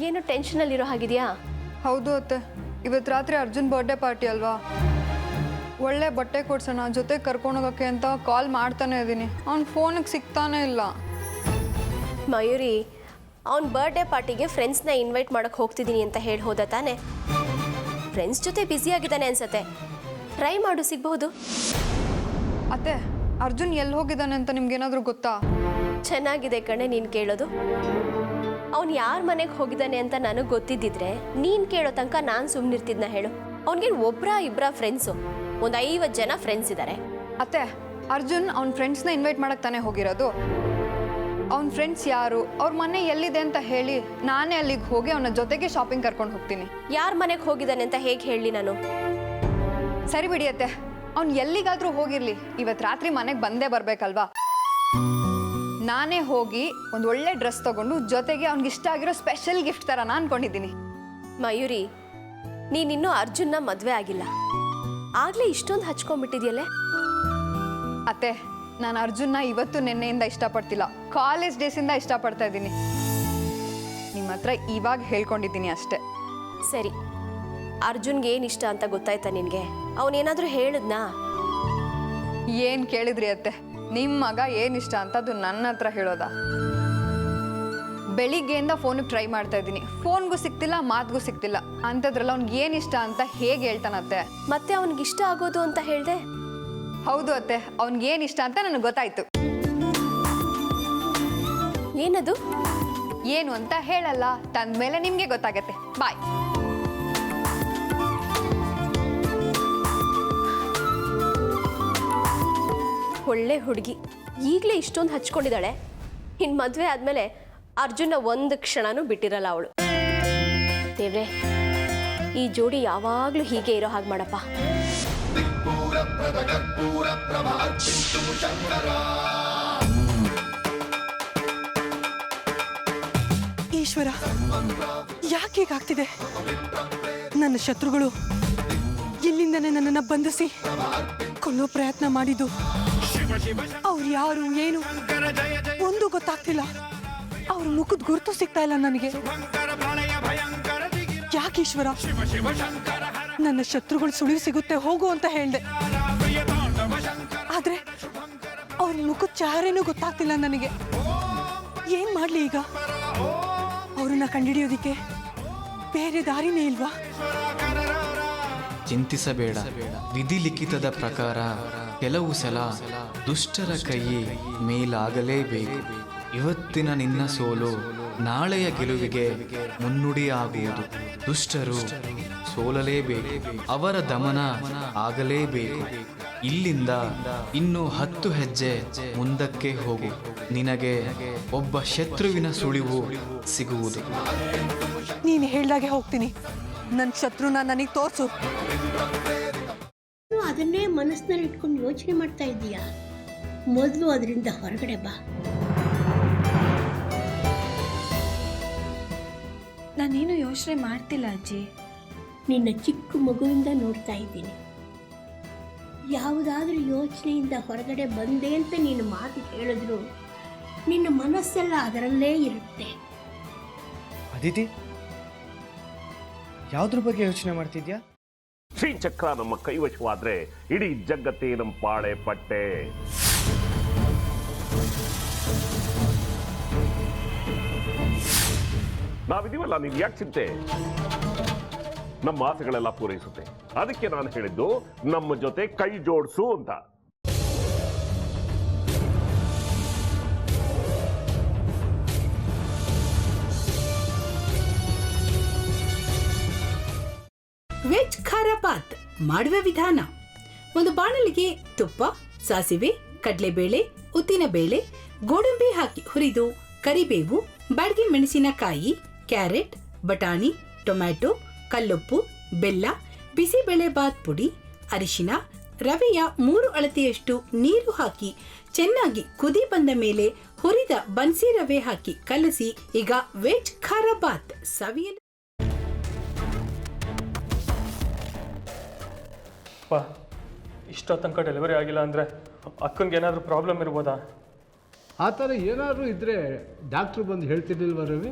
ಏನು ಟೆನ್ಷನಲ್ಲಿರೋ ಹಾಗಿದೆಯಾ? ಹೌದು ಅತ್ತೆ, ಇವತ್ತು ರಾತ್ರಿ ಅರ್ಜುನ್ ಬರ್ಡೇ ಪಾರ್ಟಿ ಅಲ್ವಾ, ಒಳ್ಳೆ ಬಟ್ಟೆ ಕೊಡ್ಸೋಣ ಜೊತೆ ಕರ್ಕೊಂಡೋಗೋಕ್ಕೆ ಅಂತ ಕಾಲ್ ಮಾಡ್ತಾನೆ ಇದ್ದೀನಿ. ಅವ್ನ ಫೋನಿಗೆ ಸಿಗ್ತಾನೆ ಇಲ್ಲ. ಮಯೂರಿ, ಅವ್ನ ಬರ್ಡೇ ಪಾರ್ಟಿಗೆ ಫ್ರೆಂಡ್ಸ್ನ ಇನ್ವೈಟ್ ಮಾಡೋಕ್ಕೆ ಹೋಗ್ತಿದ್ದೀನಿ ಅಂತ ಹೇಳಿ ಹೋದ ತಾನೆ. ಫ್ರೆಂಡ್ಸ್ ಜೊತೆ ಬ್ಯುಸಿಯಾಗಿದ್ದಾನೆ ಅನ್ಸತ್ತೆ, ಟ್ರೈ ಮಾಡು, ಸಿಗಬಹುದು. ಅತ್ತೆ, ಅರ್ಜುನ್ ಎಲ್ಲಿ ಹೋಗಿದ್ದಾನೆ ಅಂತ ನಿಮ್ಗೇನಾದರೂ ಗೊತ್ತಾ? ಚೆನ್ನಾಗಿದೆ ಕಣೆ ನೀನು ಕೇಳೋದು. ಅವ್ನು ಯಾರ ಮನೆಗೆ ಹೋಗಿದ್ದಾನೆ ಅಂತ ನನಗೆ ಗೊತ್ತಿದ್ದಿದ್ರೆ ನೀನು ಕೇಳೋ ತನಕ ನಾನು ಸುಮ್ಮನಿರ್ತಿದ್ನ ಹೇಳು. ಅವ್ನಿಗೇನು ಇಬ್ಬರ ಫ್ರೆಂಡ್ಸು, ಒಂದು 50 ಜನ ಫ್ರೆಂಡ್ಸ್ ಇದ್ದಾರೆ. ಅತ್ತೆ, ಅರ್ಜುನ್ ಅವ್ನ ಫ್ರೆಂಡ್ಸ್ನ ಇನ್ವೈಟ್ ಮಾಡಕ್ಕೆ ತಾನೇ ಹೋಗಿರೋದು. ಅವ್ನ ಫ್ರೆಂಡ್ಸ್ ಯಾರು, ಅವ್ರ ಮನೆ ಎಲ್ಲಿದೆ ಅಂತ ಹೇಳಿ ನಾನೇ ಅಲ್ಲಿಗೆ ಹೋಗಿ ಅವನ ಜೊತೆಗೆ ಶಾಪಿಂಗ್ ಕರ್ಕೊಂಡು ಹೋಗ್ತೀನಿ. ಯಾರ ಮನೆಗೆ ಹೋಗಿದ್ದಾನೆ ಅಂತ ಹೇಗೆ ಹೇಳಿ ನಾನು? ಸರಿ ಬಿಡಿ ಅತ್ತೆ, ಅವ್ನು ಎಲ್ಲಿಗಾದರೂ ಹೋಗಿರ್ಲಿ, ಇವತ್ತು ರಾತ್ರಿ ಮನೆಗೆ ಬಂದೇ ಬರಬೇಕಲ್ವಾ. ನಾನೇ ಹೋಗಿ ಒಂದು ಒಳ್ಳೆ ಡ್ರೆಸ್ ತಗೊಂಡು ಜೊತೆಗೆ ಅವ್ನಿಗೆ ಇಷ್ಟ ಆಗಿರೋ ಸ್ಪೆಷಲ್ ಗಿಫ್ಟ್ ಥರ ನಾನು ಅನ್ಕೊಂಡಿದ್ದೀನಿ. ಮಯೂರಿ, ನೀನಿನ್ನೂ ಅರ್ಜುನ್ನ ಮದುವೆ ಆಗಿಲ್ಲ, ಆಗಲೇ ಇಷ್ಟೊಂದು ಹಚ್ಕೊಂಡ್ಬಿಟ್ಟಿದ್ಯಲ್ಲೇ. ಅತ್ತೆ, ನಾನು ಅರ್ಜುನ್ನ ಇವತ್ತು ನಿನ್ನೆಯಿಂದ ಇಷ್ಟಪಡ್ತಿಲ್ಲ, ಕಾಲೇಜ್ ಡೇಸಿಂದ ಇಷ್ಟಪಡ್ತಾ ಇದ್ದೀನಿ. ನಿಮ್ಮ ಹತ್ರ ಇವಾಗ ಹೇಳ್ಕೊಂಡಿದ್ದೀನಿ ಅಷ್ಟೆ. ಸರಿ, ಅರ್ಜುನ್ಗೆ ಏನು ಇಷ್ಟ ಅಂತ ಗೊತ್ತಾಯ್ತಾ ನಿನಗೆ? ಅವನೇನಾದರೂ ಹೇಳಿದ್ನಾ? ಏನು ಕೇಳಿದ್ರಿ ಅತ್ತೆ, ನಿಮ್ಮ ಮಗ ಏನಿಷ್ಟ ಅಂತ ಅದು ನನ್ನ ಹತ್ರ ಹೇಳೋದಾ? ಬೆಳಿಗ್ಗೆಯಿಂದ ಫೋನಿಗೆ ಟ್ರೈ ಮಾಡ್ತಾ ಇದ್ದೀನಿ, ಫೋನ್ಗೂ ಸಿಗ್ತಿಲ್ಲ, ಮಾತಿಗೂ ಸಿಗ್ತಿಲ್ಲ. ಅಂಥದ್ರಲ್ಲ ಅವ್ನಿಗೆ ಏನಿಷ್ಟ ಅಂತ ಹೇಗೆ ಹೇಳ್ತಾನತ್ತೆ? ಮತ್ತೆ ಅವ್ನಿಗೆ ಇಷ್ಟ ಆಗೋದು ಅಂತ ಹೇಳಿದೆ. ಹೌದು ಅತ್ತೆ, ಅವ್ನಿಗೆ ಏನಿಷ್ಟ ಅಂತ ನನಗೆ ಗೊತ್ತಾಯ್ತು. ಏನದು? ಏನು ಅಂತ ಹೇಳಲ್ಲ, ತಂದ್ಮೇಲೆ ನಿಮಗೆ ಗೊತ್ತಾಗತ್ತೆ. ಬಾಯ್. ಒಳ್ಳೆ ಹುಡುಗಿ, ಈಗಲೇ ಇಷ್ಟೊಂದು ಹಚ್ಕೊಂಡಿದ್ದಾಳೆ. ಇನ್ನು ಮದುವೆ ಆದಮೇಲೆ ಅರ್ಜುನ ಒಂದು ಕ್ಷಣನೂ ಬಿಟ್ಟಿರಲ್ಲ ಅವಳು. ದೇವ್ರೆ, ಈ ಜೋಡಿ ಯಾವಾಗಲೂ ಹೀಗೆ ಇರೋ ಹಾಗೆ ಮಾಡಪ್ಪ. ಈಶ್ವರ, ಯಾಕೆ ಹೀಗಾಗ್ತಿದೆ? ನನ್ನ ಶತ್ರುಗಳು ಇಲ್ಲಿಂದನೇ ನನ್ನನ್ನು ಬಂಧಿಸಿ ಕೊಲ್ಲೋ ಪ್ರಯತ್ನ ಮಾಡಿದ್ದು. ಅವ್ರು ಯಾರು ಏನು ಒಂದು ಗೊತ್ತಾಗ್ತಿಲ್ಲ. ಅವ್ರ ಮುಖದ ಗುರುತು ಸಿಗ್ತಾ ಇಲ್ಲ ನನಗೆ. ಯಾಕೆ ಈಶ್ವರ? ನನ್ನ ಶತ್ರುಗಳು ಸುಳಿವು ಸಿಗುತ್ತೆ ಹೋಗು ಅಂತ ಹೇಳ್ದೆ, ಆದ್ರೆ ಅವ್ರ ಮುಖದ ಚಾರೇನೂ ಗೊತ್ತಾಗ್ತಿಲ್ಲ ನನಗೆ. ಏನ್ ಮಾಡ್ಲಿ ಈಗ? ಅವ್ರನ್ನ ಕಂಡಿಡಿಯೋದಿಕ್ಕೆ ಬೇರೆ ದಾರಿನೇ ಇಲ್ವಾ? ಚಿಂತಿಸಬೇಡ, ವಿಧಿ ಲಿಖಿತದ ಪ್ರಕಾರ ಕೆಲವು ಸಲ ದುಷ್ಟರ ಕೈ ಮೇಲಾಗಲೇಬೇಕು. ಇವತ್ತಿನ ನಿನ್ನ ಸೋಲು ನಾಳೆಯ ಗೆಲುವಿಗೆ ಮುನ್ನುಡಿಯಾಗುವುದು. ದುಷ್ಟರು ಸೋಲಲೇಬೇಕು, ಅವರ ದಮನ ಆಗಲೇಬೇಕು. ಇಲ್ಲಿಂದ ಇನ್ನು 10 ಹೆಜ್ಜೆ ಮುಂದಕ್ಕೆ ಹೋಗು, ನಿನಗೆ ಒಬ್ಬ ಶತ್ರುವಿನ ಸುಳಿವು ಸಿಗುವುದು. ನೀನು ಹೇಳ್ದಾಗೆ ಹೋಗ್ತೀನಿ. ನನ್ನ ಶತ್ರುನ ನನಗೆ ತೋರ್ಸು. ಅದನ್ನೇ ಮನಸ್ಸಿನಲ್ಲಿ ಇಟ್ಕೊಂಡು ಯೋಚನೆ ಮಾಡ್ತಾ ಇದ್ದೀಯಾ? ಮೊದಲು ಅದರಿಂದ ಹೊರಗಡೆ ಬಾ. ನಾನೇನು ಯೋಚನೆ ಮಾಡ್ತಿಲ್ಲ ಅಜ್ಜಿ. ನಿನ್ನ ಚಿಕ್ಕ ಮಗುವಿಂದ ನೋಡ್ತಾ ಇದ್ದೀನಿ. ಯಾವುದಾದ್ರೂ ಯೋಚನೆಯಿಂದ ಹೊರಗಡೆ ಬಂದೆ ಅಂತ ನೀನು ಮಾತು ಹೇಳಿದ್ರು ನಿನ್ನ ಮನಸ್ಸೆಲ್ಲ ಅದರಲ್ಲೇ ಇರುತ್ತೆ. ಅದಿತಿ, ಯಾವುದ್ರ ಬಗ್ಗೆ ಯೋಚನೆ ಮಾಡ್ತಿದ್ಯಾ? ಶ್ರೀಚಕ್ರ ನಮ್ಮ ಕೈವಶವಾದ್ರೆ ಇಡೀ ಜಗತ್ತೇ ನಮ್ಮ ಪಾಳೆ ಪಟ್ಟೆ. ನಾವಿದೀವಲ್ಲ, ನೀನು ಯಾಕೆ ಚಿಂತೆ? ನಮ್ಮ ಆಸೆಗಳೆಲ್ಲ ಪೂರೈಸುತ್ತೆ. ಅದಕ್ಕೆ ನಾನು ಹೇಳಿದ್ದು ನಮ್ಮ ಜೊತೆ ಕೈ ಜೋಡಿಸು ಅಂತ. ವೆಜ್ ಖಾರ ಬಾತ್ ಮಾಡುವ ವಿಧಾನ: ಒಂದು ಬಾಣಲಿಗೆ ತುಪ್ಪ, ಸಾಸಿವೆ, ಕಡಲೆಬೇಳೆ, ಉದ್ದಿನಬೇಳೆ, ಗೋಡಂಬಿ ಹಾಕಿ ಹುರಿದು ಕರಿಬೇವು, ಬಾಡಿಗೆ ಮೆಣಸಿನಕಾಯಿ, ಕ್ಯಾರೆಟ್, ಬಟಾಣಿ, ಟೊಮ್ಯಾಟೊ, ಕಲ್ಲುಪ್ಪು, ಬೆಲ್ಲ, ಬಿಸಿಬೇಳೆ ಬಾತ್ ಪುಡಿ, ಅರಿಶಿನ, ರವೆಯ 3 ಅಳತೆಯಷ್ಟು ನೀರು ಹಾಕಿ ಚೆನ್ನಾಗಿ ಕುದಿ ಬಂದ ಮೇಲೆ ಹುರಿದ ಬನ್ಸಿ ರವೆ ಹಾಕಿ ಕಲಸಿ. ಈಗ ವೆಜ್ ಖಾರ ಬಾತ್ ಸವಿಯಲು. ಇಷ್ಟೋ ತನಕ ಡೆಲಿವರಿ ಆಗಿಲ್ಲ ಅಂದರೆ ಅಕ್ಕನಿಗೆ ಏನಾದರೂ ಪ್ರಾಬ್ಲಮ್ ಇರ್ಬೋದಾ? ಆ ಥರ ಏನಾದರೂ ಇದ್ದರೆ ಡಾಕ್ಟ್ರು ಬಂದು ಹೇಳ್ತಿರ್ಲಿಲ್ವ ರವಿ?